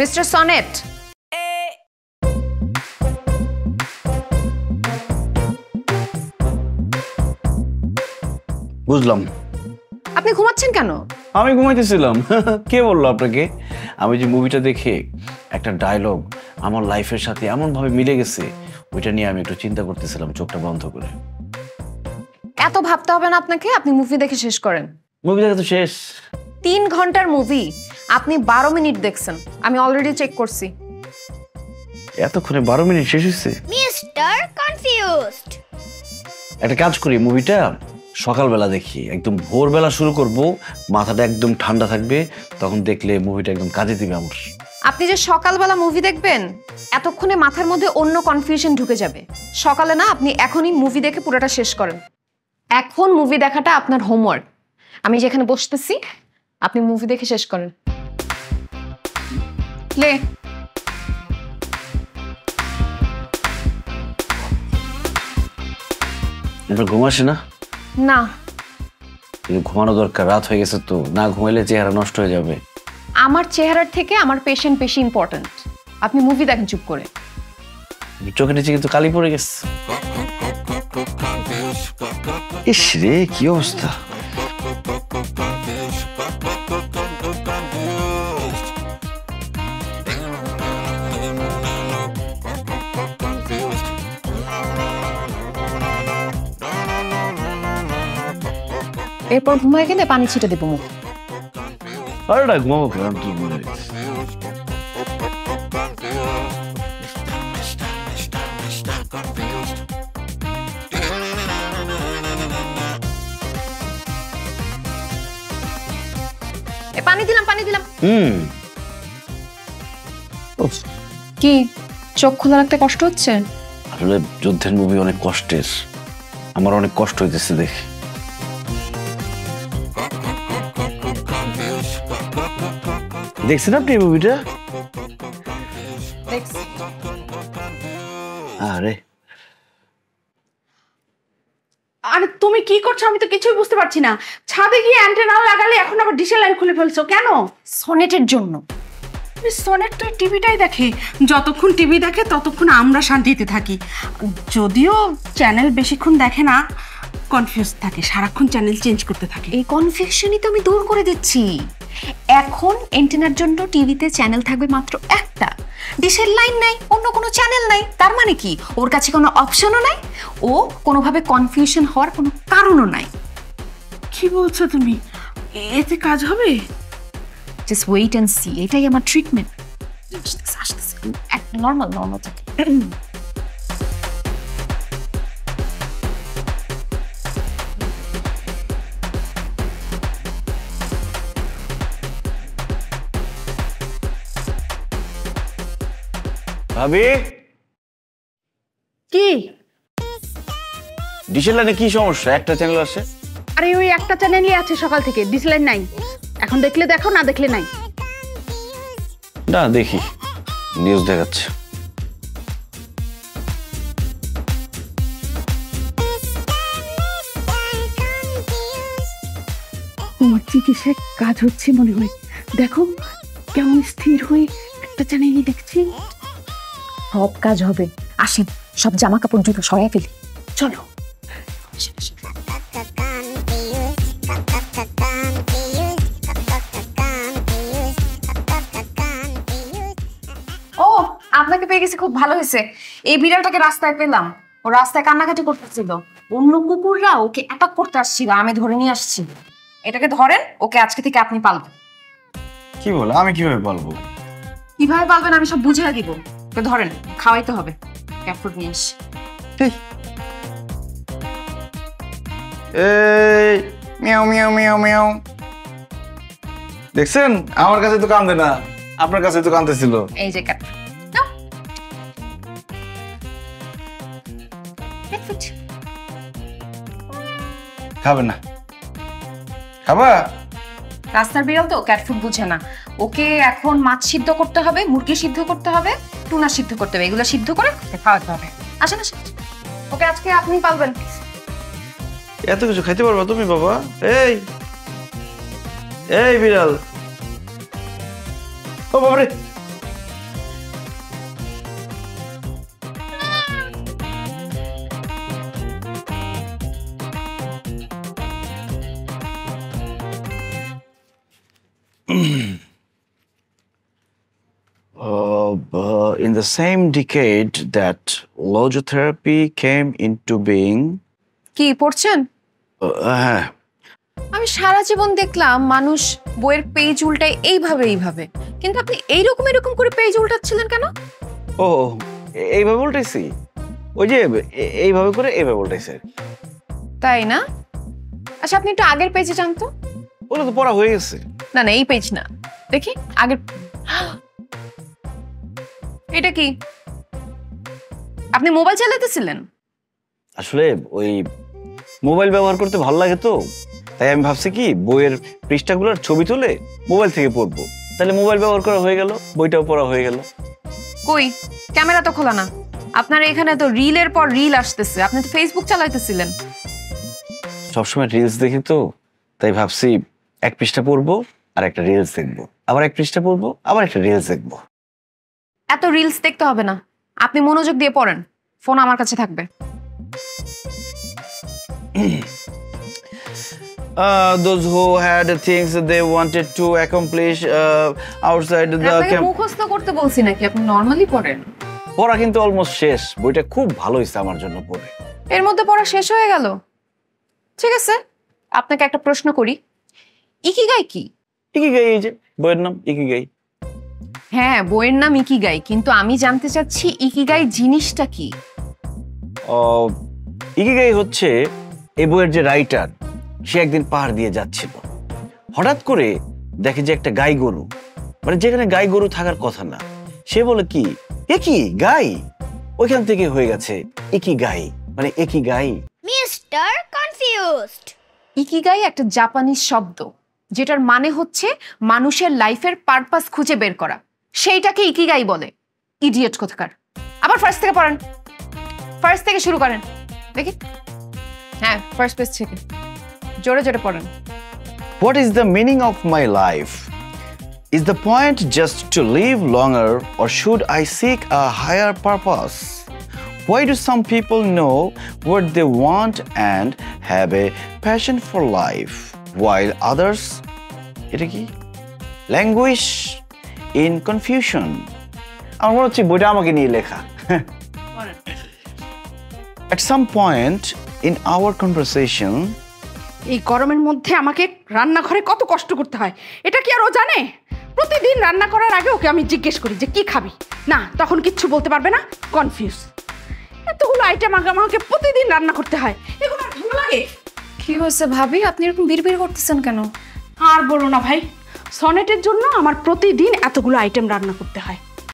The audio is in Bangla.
মিস্টার সনেট, বুঝলাম। আপনি ঘুমাচ্ছেন কেন? আমি ঘুমাইতেছিলাম। কে বললো আপনাকে? আমি যে মুভিটা দেখে একটা ডায়লগ আমার লাইফের সাথে এমন ভাবে মিলে গেছে, ওইটা নিয়ে আমি একটু চিন্তা করতেছিলাম চোখটা বন্ধ করে। এত ভাবতে হবে না আপনাকে, আপনি মুভি দেখে শেষ করেন। মুভি দেখা তো শেষ। 3 ঘন্টার মুভি, আপনি 12 মিনিট দেখছেন। আমি অলরেডি চেক করছি। এতক্ষণে 12 মিনিট শেষ হয়েছে? Mister confused. একটা কাজ করি, মুভিটা সকালবেলা দেখি, একদম ভোরবেলা শুরু করব, মাথাটা একদম ঠান্ডা থাকবে, তখন দেখলে মুভিটা একদম কাজে দিবে আমার। আপনি যে সকালবেলা মুভি দেখবেন, এতক্ষণে মাথার মধ্যে অন্য কনফিউশন ঢুকে যাবে। সকালে না, আপনি এখনই মুভি দেখে পুরোটা শেষ করেন। এখন মুভি দেখাটা আপনার হোমওয়ার্ক। আমি যেখানে বসতেছি, আপনি মুভি দেখে শেষ করেন। প্লে। আপনার ঘুম আসে না? না। কিন্তু ঘুমানো দরকার, রাত হয়ে গেছে তো, না ঘুমাইলে চেহারা নষ্ট হয়ে যাবে। আমার চেহারার থেকে আমার পেশেন্ট বেশি ইম্পর্টেন্ট। আপনি মুভি দেখেন চুপ করে। চোখের নিচে কিন্তু কালি পড়ে গেছে। ইস রে, কি অবস্থা! এরপর ঘুমায় গেলে পানি ছিটে দেবো মুখ। আরে না, ঘুমাবো কেন? মনে পানি দিলাম, পানি দিলাম। কি চোখ খোলা রাখতে কষ্ট হচ্ছে? আসলে যুদ্ধের মুভি অনেক কষ্টের, আমার অনেক কষ্ট হইতেছে দেখে। দেখছেন আপনি এই মুভিটা? আরে আরে তুমি কি করছো? আমি তো কিছুই বুঝতে পারছি না। ছাদে গিয়ে অ্যান্টেনা লাগালে এখন আবার ডিশের লাইন খুলে ফেলছো কেন? সনেটের জন্য। সনেট তো টিভিটাই দেখে, যতক্ষণ টিভি দেখে ততক্ষণ আমরা শান্তিতে থাকি। যদিও চ্যানেল বেশিক্ষণ দেখে না, কনফিউজ থাকে, সারাক্ষণ চ্যানেল চেঞ্জ করতে থাকে। এই কনফিউশনই তো আমি দূর করে দিচ্ছি। এখন এন্টেনার জন্য টিভিতে চ্যানেল থাকবে মাত্র একটা, ডিশের লাইন নাই, অন্য কোনো চ্যানেল নাই। তার মানে কি ওর কাছে কোনো অপশনও নাই, ও কোনোভাবে কনফিউশন হওয়ার কোনো কারণও নাই। কি বলছো তুমি? এতে কাজ হবে? Just wait and see. এটাই আমার ট্রিটমেন্ট। নর্মাল নর্মাল থাকে। ভাবি, কি ডিশের লাইনে কি সমস্যা? একটা চ্যানেল আসে। আরে ওই একটা চ্যানেলই আছে সকাল থেকে, ডিশ লাইন নাই। এখন দেখলে দেখো, না দেখলে নাই। না দেখি, নিউজ দেখাচ্ছে। তোমার চিকিৎসায় কাজ হচ্ছে মনে হয়। দেখো কেমন স্থির হয়ে একটা চ্যানেলই দেখছি। সব কাজ হবে। আসেন, সব জামা কাপড় জুতো সরাই ফেলি। চলো। ও, আপনাকে পেয়ে গেছি, খুব ভালো হয়েছে। এই বিড়ালটাকে রাস্তায় পেলাম, ও রাস্তায় কান্নাকাটি করতেছিল। অন্য কুকুররা ওকে অ্যাটাক করতে আসছিল, আমি ধরে নিয়ে আসছি। এটাকে ধরেন, ওকে আজকে থেকে আপনি পালবেন। কি বল? আমি কিভাবে পালবো? কিভাবে পালবেন আমি সব বুঝিয়ে দিব। ওকে ধরেন, খাওয়াইতে হবে। ক্যাট ফুড নিয়ে আসি। এই মিয়াও মিয়াও মিয়াও মিয়াও, দেখছেন? আমার কাছে তো কান্দে না, আপনার কাছে তো কান্দতেছিল। এই যে ক্যাট ফুড। খাবেন না? খাবা? রাস্তার বিড়াল তো ক্যাট ফুড বুঝে না। ওকে এখন মাছ সিদ্ধ করতে হবে, মুরগি সিদ্ধ করতে হবে, টুনা সিদ্ধ করতে হবে। এগুলো সিদ্ধ করে খাওয়াতে হবে। আসেন আসেন, ওকে আজকে আপনি পালবেন। এত কিছু খাইতে পারবা তুমি বাবা? এই এই বিড়াল, ও বাবারে, In the same decade that logotherapy came into being. কি পড়ছেন? হ্যাঁ, আমি সারা জীবন দেখলাম মানুষ বইয়ের পেজ উল্টায় এইভাবে, কিন্তু আপনি এরকম করে পেজ উল্টাচ্ছিলেন কেন? ও এইভাবে উল্টাইছি, ওই যে এইভাবে করে এইভাবে উল্টাইছে। তাই না? আচ্ছা আপনি একটু আগের পেজে যান তো। ওগুলো তো পড়া হয়ে গেছে। না এই পেজ না, দেখি আগের। এটা কি? আপনি মোবাইল চালাতেছিলেন? আসলে ওই মোবাইল ব্যবহার করতে ভালো লাগে তো, তাই আমি ভাবছি কি বইয়ের পৃষ্ঠাগুলোর ছবি তুলে মোবাইল থেকে পড়বো, তাহলে মোবাইল ব্যবহার করা হয়ে গেল, বইটাও পড়া হয়ে গেল। কই ক্যামেরা তো খোলা না, আপনার এখানে তো রিলের পর রিল আসতেছে, আপনি তো ফেসবুক চালাইতেছিলেন। সবসময় রিলস দেখি তো, তাই ভাবছি এক পৃষ্ঠা পড়বো আর একটা রিলস দেখবো, আবার এক পৃষ্ঠা পড়বো আবার একটা রিলস দেখবো। এত রিলস দেখতে হবে না, আপনি মনোযোগ দিয়ে পড়েন, ফোন আমার কাছে থাকবে। Those who had things they wanted to accomplish outside the আপনাকে মুখস্থ করতে বলছি নাকি, আপনি নরমালি পড়েন। পড়া কিন্তু অলমোস্ট শেষ, বইটা খুব ভালো হয়েছে আমার জন্য পড়ে। এর মধ্যে পড়া শেষ হয়ে গেল? ঠিক আছে, আপনাকে একটা প্রশ্ন করি, ইকিগাই কি? ইকিগাই, এই যে বইয়ের নাম ইকিগাই। হ্যাঁ বইয়ের নাম ইকিগাই, কিন্তু আমি জানতে চাচ্ছি ইকিগাই জিনিসটা কি? ইকিগাই হচ্ছে এই বইয়ের যে রাইটার, সে একদিন পাহাড় দিয়ে যাচ্ছিল, হঠাৎ করে দেখে যে একটা গাই গরু, মানে যেখানে গাই গরু থাকার কথা না, সে বলে কি একই গাই, ওইখান থেকে হয়ে গেছে ইকিগাই, মানে একই গাই। Mr. Confused. ইকিগাই একটা জাপানিজ শব্দ, যেটার মানে হচ্ছে মানুষের লাইফের পারপাস খুঁজে বের করা, সেইটাকে ইকিগাই বলে। ইডিয়েট কোথাকার। আবার ফার্স্ট থেকে পড়েন, ফার্স্ট থেকে শুরু করেন দেখি। হ্যাঁ ফার্স্ট পেজ থেকে জোরে জোরে পড়েন। What is the meaning of my life? Is the point just to live longer, or should I seek a higher purpose? Why do some people know what they want and have a passion for life, while others languish in confusion? আমার মনে হচ্ছে বইটা আমাকে নিয়ে লেখা। At some point in our conversation, এই গরমের মধ্যে আমাকে রান্নাঘরে কত কষ্ট করতে হয়, এটা কি আর ও জানে? প্রতিদিন রান্না করার আগে ওকে আমি জিজ্ঞেস করি যে কি খাবি, না তখন কিচ্ছু বলতে পারবে না, কনফিউজ। এতগুলো আইটেম আমাকে প্রতিদিন রান্না করতে হয়, এগুলো আর ভালো লাগে? কি হয়েছে ভাবি, আপনি এরকম বিড়বিড় করতেছেন কেন? আর বলো না ভাই, সনেটের জন্য আমার প্রতিদিন এতগুলো আইটেম রান্না করতে হয়।